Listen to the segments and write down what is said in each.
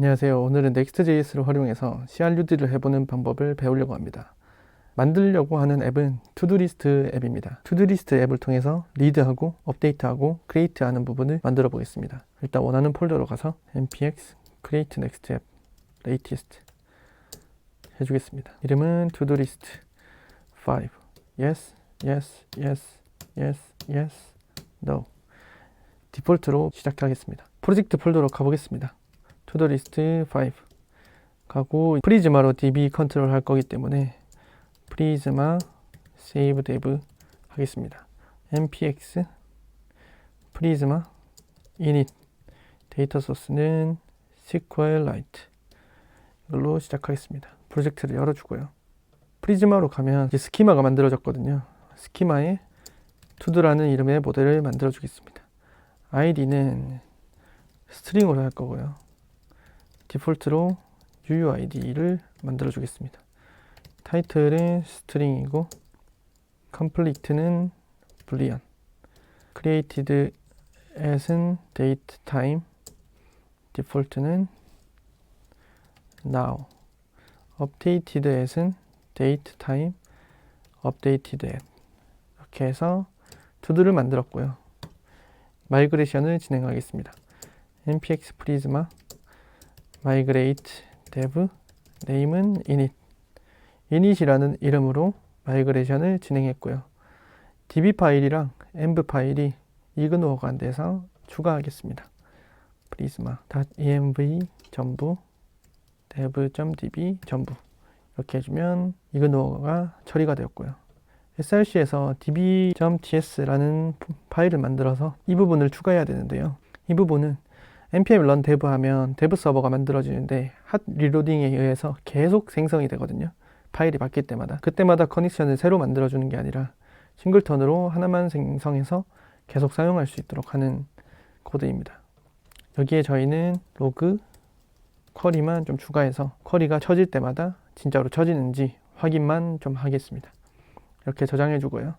안녕하세요. 오늘은 Next.js를 활용해서 CRUD를 해보는 방법을 배우려고 합니다. 만들려고 하는 앱은 투두리스트 앱입니다. 투두리스트 앱을 통해서 리드하고 업데이트하고 크리에이트 하는 부분을 만들어 보겠습니다. 일단 원하는 폴더로 가서 npx create next app latest 해주겠습니다. 이름은 투두리스트 5 yes, yes, yes, yes, yes, no 디폴트로 시작하겠습니다. 프로젝트 폴더로 가보겠습니다. 투두리스트 5 가고 프리즈마로 db 컨트롤 할 거기 때문에 프리즈마 save dev 하겠습니다. npx 프리즈마 init 데이터 소스는 SQLite 이걸로 시작하겠습니다. 프로젝트를 열어주고요. 프리즈마로 가면 이제 스키마가 만들어졌거든요. 스키마에 투두라는 이름의 모델을 만들어 주겠습니다. id는 스트링으로 할 거고요. 디폴트로 UUID를 만들어 주겠습니다. 타이틀은 스트링이고 complete는 boolean, created as은 date, time, 디폴트는 now, updated as은 date, time, updated at 이렇게 해서 투두를 만들었고요. 마이그레이션을 진행하겠습니다. npx prisma migrate dev name은 init이라는 이름으로 마이그레이션을 진행했고요. db 파일이랑 env 파일이 이그노어가 안 돼서 추가하겠습니다. prisma.env 전부 dev.db 전부 이렇게 해주면 이그노어가 처리가 되었고요. src에서 db.ts라는 파일을 만들어서 이 부분을 추가해야 되는데요. 이 부분은 npm run dev 하면 dev 서버가 만들어지는데 핫 리로딩에 의해서 계속 생성이 되거든요. 파일이 바뀔 때마다. 그때마다 커넥션을 새로 만들어주는 게 아니라 싱글턴으로 하나만 생성해서 계속 사용할 수 있도록 하는 코드입니다. 여기에 저희는 로그 쿼리만 좀 추가해서 쿼리가 쳐질 때마다 진짜로 쳐지는지 확인만 좀 하겠습니다. 이렇게 저장해 주고요.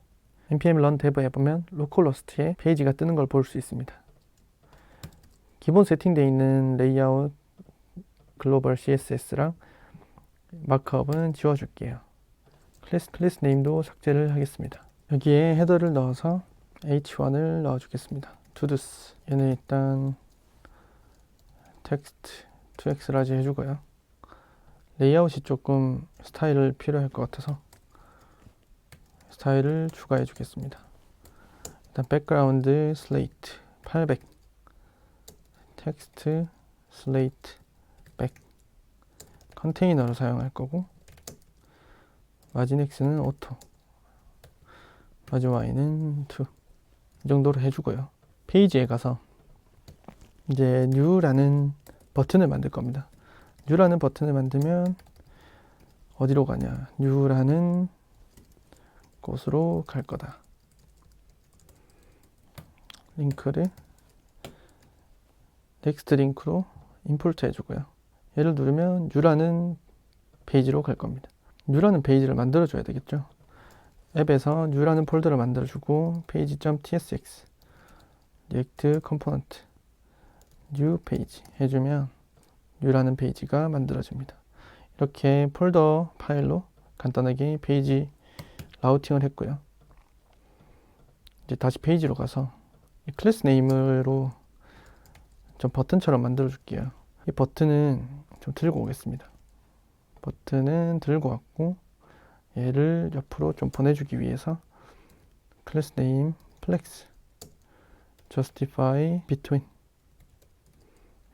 npm run dev 해보면 로컬호스트에 페이지가 뜨는 걸 볼 수 있습니다. 기본 세팅되어 있는 레이아웃 글로벌 CSS랑 마크업은 지워줄게요. 클래스 네임도 삭제를 하겠습니다. 여기에 헤더를 넣어서 h1을 넣어주겠습니다. todos 얘는 일단 text 2x라지 해주고요. 레이아웃이 조금 스타일을 필요할 것 같아서 스타일을 추가해 주겠습니다. 일단 background slate 800 text slate back 컨테이너로 사용할 거고 마진X는 auto 마진Y는 to 이 정도로 해주고요. 페이지에 가서 이제 new라는 버튼을 만들 겁니다. new라는 버튼을 만들면 어디로 가냐, new라는 곳으로 갈 거다. 링크를 넥스트 링크로 임포트 해주고요. 얘를 누르면 new라는 페이지로 갈 겁니다. new라는 페이지를 만들어 줘야 되겠죠. 앱에서 new라는 폴더를 만들어 주고 page.tsx react component new page 해주면 new라는 페이지가 만들어집니다. 이렇게 폴더 파일로 간단하게 페이지 라우팅을 했고요. 이제 다시 페이지로 가서 이 클래스 네임으로 좀 버튼처럼 만들어 줄게요. 이 버튼은 좀 들고 오겠습니다. 버튼은 들고 왔고 얘를 옆으로 좀 보내주기 위해서 클래스 네임 flex justify between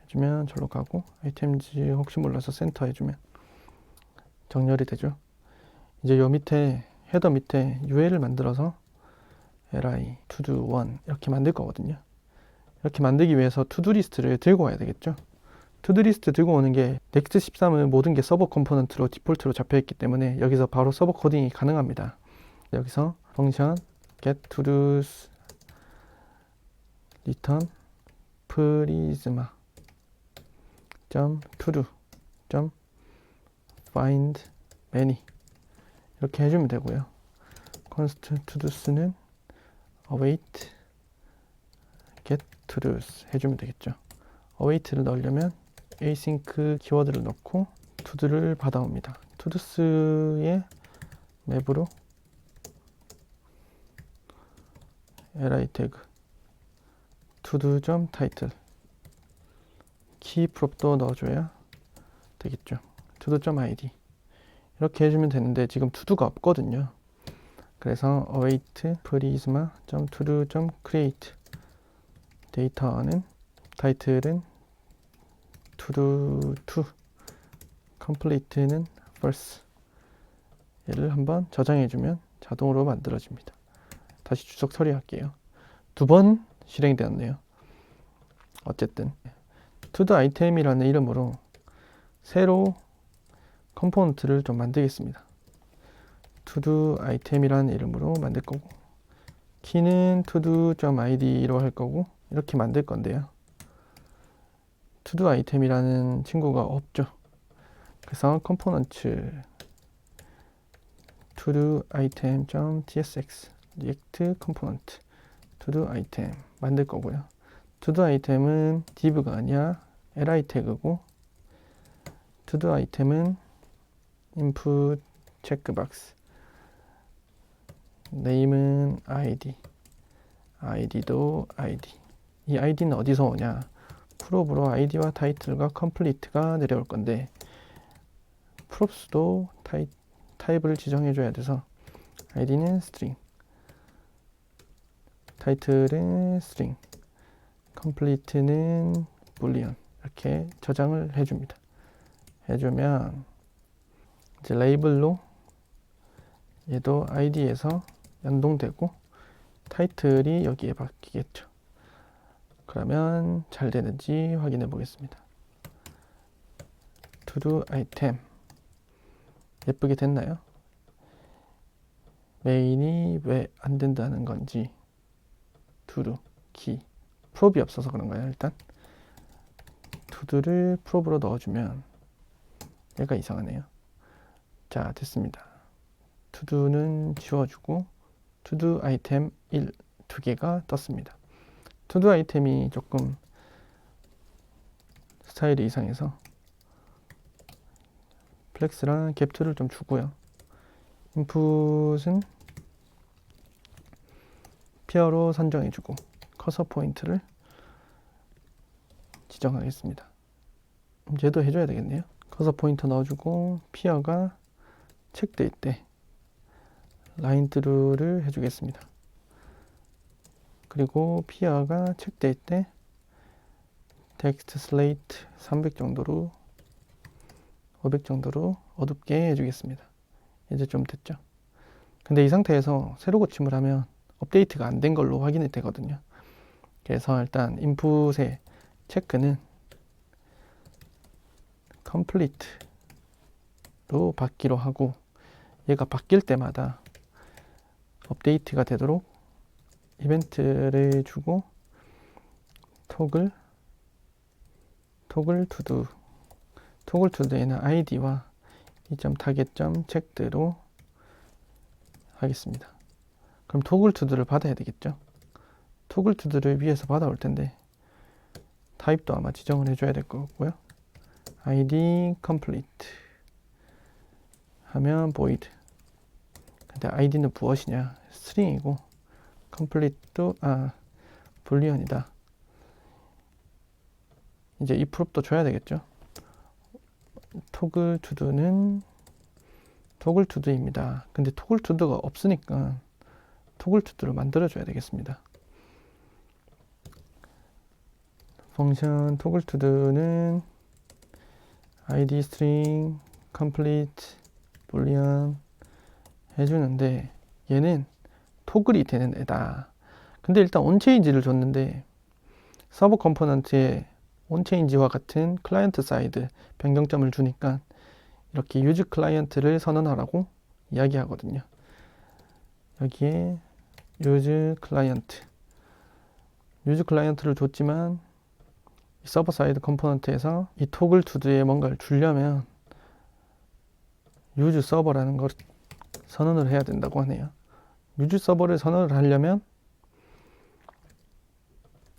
해주면 절로 가고 items 혹시 몰라서 센터 해주면 정렬이 되죠. 이제 요 밑에 헤더 밑에 UL을 만들어서 li to-do 1 이렇게 만들 거거든요. 이렇게 만들기 위해서 투두 리스트를 들고 와야 되겠죠. 투두 리스트 들고 오는 게 넥스트 13은 모든 게 서버 컴포넌트로 디폴트로 잡혀 있기 때문에 여기서 바로 서버 코딩이 가능합니다. 여기서 펑션 get todos return prisma .todo .find many 이렇게 해주면 되고요. const todos는 await get todos 해주면 되겠죠. await를 넣으려면 async 키워드를 넣고 to도를 받아옵니다. todos의 맵으로 li 태그 todo.title 키 프롭도 넣어줘야 되겠죠. todo.id 이렇게 해주면 되는데 지금 to도가 없거든요. 그래서 await prisma.todo.create 데이터는 title은 todo2 complete는 false 얘를 한번 저장해주면 자동으로 만들어집니다. 다시 주석 처리할게요. 2번 실행되었네요. 어쨌든 todo item이라는 이름으로 새로 컴포넌트를 좀 만들겠습니다. todo item이라는 이름으로 만들 거고 키는 todo.id로 할 거고 이렇게 만들 건데요. todo item이라는 친구가 없죠. 그래서 컴포넌트 todo item.tsx react component todo item 만들 거고요. todo item은 div가 아니라 li 태그고 todo item은 input checkbox name은 id id도 id 이 id는 어디서 오냐 prop으로 id와 title과 complete가 내려올 건데 props도 타입을 지정해 줘야 돼서 id는 string title은 string complete는 boolean 이렇게 저장을 해줍니다. 해주면 이제 레이블로 얘도 id에서 연동되고 타이틀이 여기에 바뀌겠죠. 그러면 잘 되는지 확인해 보겠습니다. todo item 예쁘게 됐나요? 메인이 왜 안 된다는 건지 todo 키 프롭이 없어서 그런가요? 일단 to도를 프롭으로 넣어주면 얘가 이상하네요. 자 됐습니다. to도는 지워주고 todo item 1 두 개가 떴습니다. todo 아이템이 조금 스타일이 이상해서 플렉스랑 갭2를 좀 주고요. 인풋은 피어로 선정해주고 커서 포인트를 지정하겠습니다. 얘도 해줘야 되겠네요. 커서 포인터 넣어주고 피어가 체크될 때 라인 드루를 해주겠습니다. 그리고 피어가 체크될 때 텍스트 슬레이트 300 정도로 500 정도로 어둡게 해주겠습니다. 이제 좀 됐죠. 근데 이 상태에서 새로 고침을 하면 업데이트가 안 된 걸로 확인이 되거든요. 그래서 일단 인풋의 체크는 complete로 받기로 하고 얘가 바뀔 때마다 업데이트가 되도록 이벤트를 주고 토글 to도에는 id와 target.checked로 하겠습니다. 그럼 to도를 받아야 되겠죠. to도를 위에서 받아올 텐데 타입도 아마 지정을 해줘야 될 것 같고요. id complete 하면 void 근데 id는 무엇이냐 string이고 complete도 boolean이다. 이제 이 프롭도 줘야 되겠죠. toggle to도는 toggle to도입니다. 근데 toggle to도가 없으니까 toggle to도를 만들어 줘야 되겠습니다. 펑션 toggle to도는 id string complete boolean 해주는데 얘는 토글이 되는 애다. 근데 일단 onChange를 줬는데 서버 컴포넌트에 onChange와 같은 클라이언트 사이드 변경점을 주니까 이렇게 use 클라이언트를 선언하라고 이야기하거든요. 여기에 use 클라이언트를 줬지만 이 서버 사이드 컴포넌트에서 이 토글 투두에 뭔가를 주려면 use 서버라는 걸 선언을 해야 된다고 하네요. use 서버를 선언을 하려면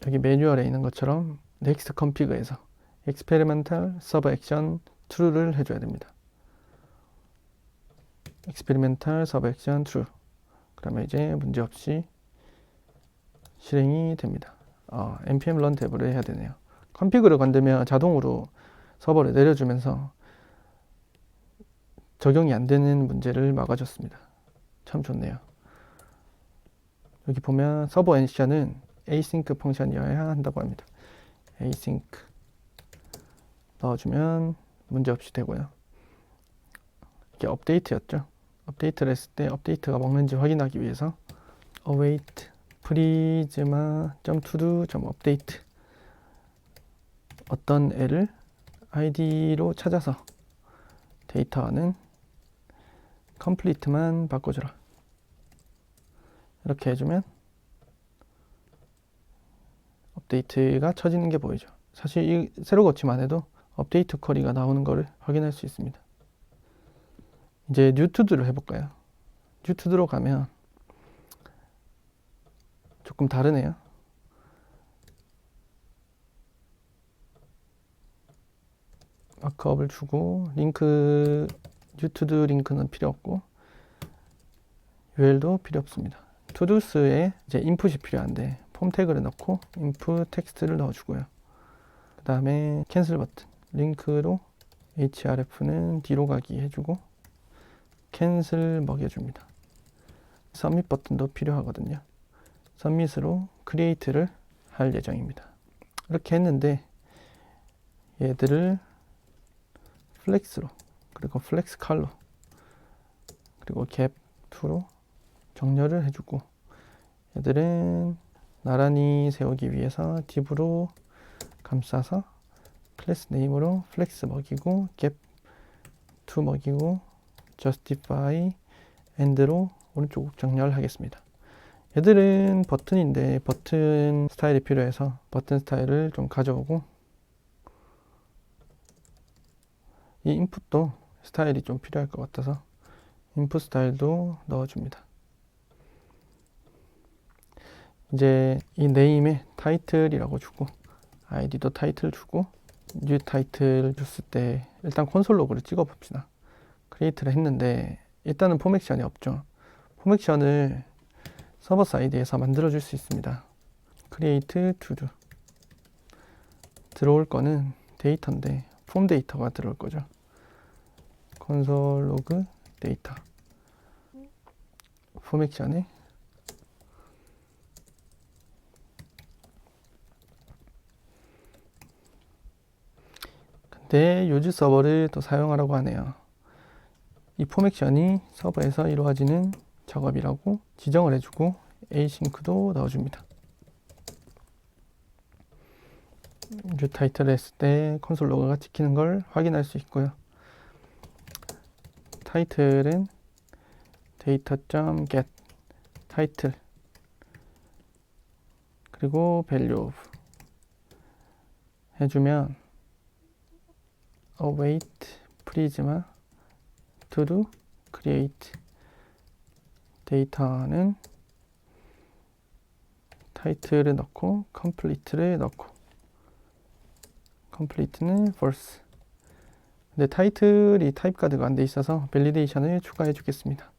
여기 매뉴얼에 있는 것처럼 next config에서 experimental server action true를 해줘야 됩니다. experimental server action true. 그러면 이제 문제없이 실행이 됩니다. npm run 탭을 해야 되네요. 컨피그를 건들면 자동으로 서버를 내려주면서 적용이 안 되는 문제를 막아줬습니다. 참 좋네요. 여기 보면 서버 액션은 async 펑션이어야 한다고 합니다. async 넣어주면 문제없이 되고요. 이게 업데이트였죠. 업데이트를 했을 때 업데이트가 먹는지 확인하기 위해서 await prisma.todo.update 어떤 애를 id로 찾아서 데이터는 complete만 바꿔주라. 이렇게 해주면 업데이트가 쳐지는 게 보이죠. 사실 이 새로 고치만 해도 업데이트 쿼리가 나오는 것을 확인할 수 있습니다. 이제 new to do를 해볼까요? new to do로 가면 조금 다르네요. 마크업을 주고 링크 new to do 링크는 필요 없고 URL도 필요 없습니다. todo스에 이제 인풋이 필요한데 폼 태그를 넣고 input 텍스트를 넣어주고요. 그 다음에 캔슬 버튼 링크로 href는 뒤로 가기 해주고 캔슬 먹여줍니다. 서밋 버튼도 필요하거든요. 서밋으로 크리에이트를 할 예정입니다. 이렇게 했는데 얘들을 플렉스로 그리고 플렉스 컬러 그리고 갭 2로 정렬을 해주고 얘들은 나란히 세우기 위해서 div로 감싸서 클래스 네임으로 플렉스 먹이고 갭 2 먹이고 justify end로 오른쪽 정렬하겠습니다. 얘들은 버튼인데 버튼 스타일이 필요해서 버튼 스타일을 좀 가져오고 이 인풋도 스타일이 좀 필요할 것 같아서 인풋 스타일도 넣어줍니다. 이제 이 네임에 타이틀이라고 주고 아이디도 타이틀 주고 뉴 타이틀 줬을 때 일단 콘솔 로그를 찍어 봅시다. 크리에이트를 했는데 일단은 폼 액션이 없죠. 폼 액션을 서버 사이드에서 만들어 줄 수 있습니다. create to do 들어올 거는 데이터인데 폼 데이터가 들어올 거죠. 콘솔 로그 데이터 폼 액션에 근데 요즈 서버를 또 사용하라고 하네요. 이 폼 액션이 서버에서 이루어지는 작업이라고 지정을 해주고 asynch도 넣어줍니다. 뉴 타이틀을 했을 때 콘솔 로그가 찍히는 걸 확인할 수 있고요. 타이틀은 data.get 타이틀 그리고 value of 해주면 await prisma to do create 데이터는 타이틀을 넣고 complete를 넣고 complete는 false 근데 타이틀이 타입 가드가 안 돼 있어서 밸리데이션을 추가해 주겠습니다.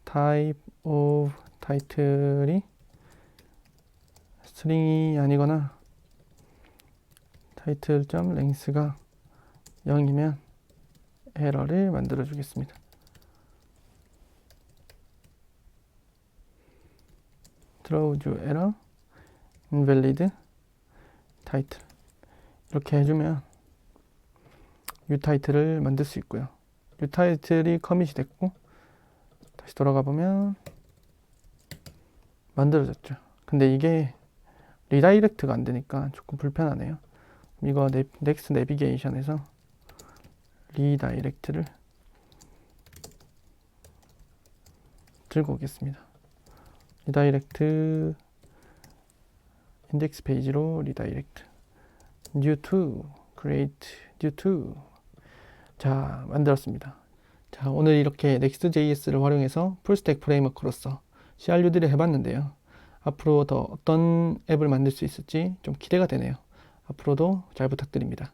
type of title이 스트링이 아니거나 title.length가 0이면 에러를 만들어 주겠습니다. throws error invalid title 이렇게 해주면 new title을 만들 수 있고요. new title이 커밋이 됐고 다시 돌아가 보면 만들어졌죠. 근데 이게 리다이렉트가 안 되니까 조금 불편하네요. 이거 넥스트 내비게이션에서 리다이렉트를 들고 오겠습니다. 리다이렉트 인덱스 페이지로 리다이렉트 new to create new to 자 만들었습니다. 자 오늘 이렇게 Next.js를 활용해서 풀스택 프레임워크로서 CRUD를 해봤는데요. 앞으로 더 어떤 앱을 만들 수 있을지 좀 기대가 되네요. 앞으로도 잘 부탁드립니다.